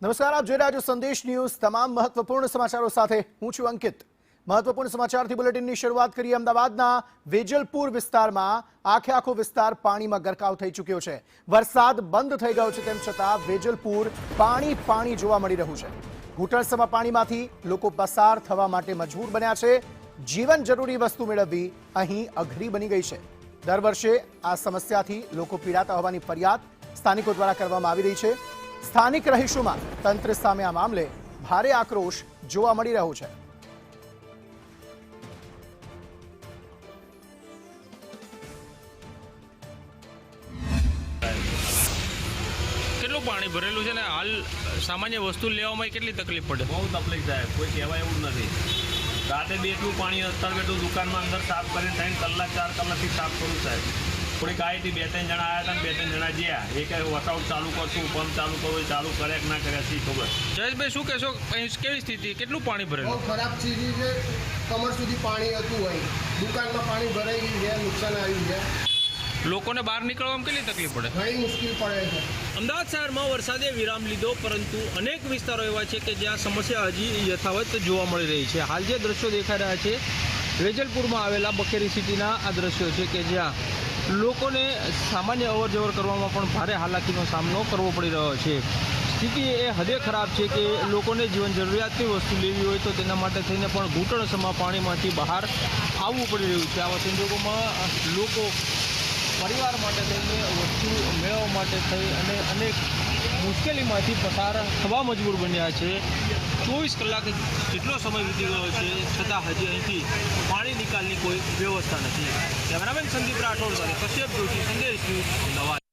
નમસ્કાર, આપ જોઈ રહ્યા છો સંદેશ ન્યૂઝ। તમામ મહત્વપૂર્ણ સમાચારો સાથે હું છું અંકિત। મહત્વપૂર્ણ સમાચારથી બુલેટિનની શરૂઆત કરીએ। અમદાવાદના વેજલપુર વિસ્તારમાં આખો વિસ્તાર પાણીમાં ગરકાવ થઈ ચૂક્યો છે। વરસાદ બંધ થઈ ગયો છે તેમ છતાં વેજલપુર પાણી જોવા મળી રહ્યું છે। ઘૂંટણસમાં પાણીમાંથી લોકો પસાર થવા માટે મજબૂર બન્યા છે। જીવન જરૂરી વસ્તુ મેળવવી અહીં અઘરી બની ગઈ છે। દર વર્ષે આ સમસ્યાથી લોકો પીડાતા હોવાની ફરિયાદ સ્થાનિકો દ્વારા કરવામાં આવી રહી છે। સ્થાનિક રહીશોમાં તંત્ર સામે આ મામલે ભારે આક્રોશ જોવા મળી રહ્યો છે। કેટલું પાણી ભરેલું છે ને હાલ સામાન્ય વસ્તુ લેવામાં કેટલી તકલીફ પડે? બહુ તકલીફ થાય, કોઈ કહેવાય એવું નથી। રાતે બેઠું પાણી અત્યારે બેઠું દુકાનમાં અંદર સાફ કરીને 3 કલાક 4 કલાકથી સાફ કરું સાહેબ। થોડીક આવીથી 2-3 જણા આવ્યા હતા, 2-3 જણા ગયા, એ કહે વસાઉટ ચાલુ કરશું, પંપ ચાલુ કરવું, ચાલુ કરે કે ના કરે શી ખબર। જયેશભાઈ, શું કહેશો? અહીં કેવી સ્થિતિ, કેટલું પાણી ભરેલું? બહુ ખરાબ સ્થિતિ છે। કમર સુધી પાણી હતું, અહીં દુકાનમાં પાણી ભરાઈ ગયું છે, નુકસાન આવ્યું છે। લોકોને બહાર નીકળવામાં કેટલી તકલીફ પડે? ઘણી મુશ્કેલ પડે છે। અમદાવાદ શહેરમાં વરસાદે વિરામ લીધો, પરંતુ અનેક વિસ્તારો એવા છે કે જ્યાં સમસ્યા હજી યથાવત જોવા મળી રહી છે। હાલ જે દ્રશ્યો દેખાઈ રહ્યા છે વેજલપુરમાં આવેલા બખેરી સિટીના આ દ્રશ્યો છે કે જ્યાં લોકોને સામાન્ય અવરજવર કરવામાં પણ ભારે હાલાકીનો સામનો કરવો પડી રહ્યો છે। સ્થિતિ એ હદે ખરાબ છે કે લોકોને જીવન જરૂરિયાતની વસ્તુ લેવી હોય તો તેના માટે થઈને પણ ઘૂંટણસમાં પાણીમાંથી બહાર આવવું પડી રહ્યું છે। આવા સંજોગોમાં લોકો પરિવાર માટે થઈને વસ્તુ મેળવવા માટે થઈ અને અનેક મુશ્કેલીમાંથી પસાર થવા મજબૂર બન્યા છે। 24 કલાક જેટલો સમય વીતી ગયો છે છતાં હજી અહીંથી પાણી નિકાલની કોઈ વ્યવસ્થા નથી। કેમેરામેન સંદીપ રાઠોડ સાથે કશ્યપ જોશી, સંદેશ ન્યૂઝ, અમદાવાદ।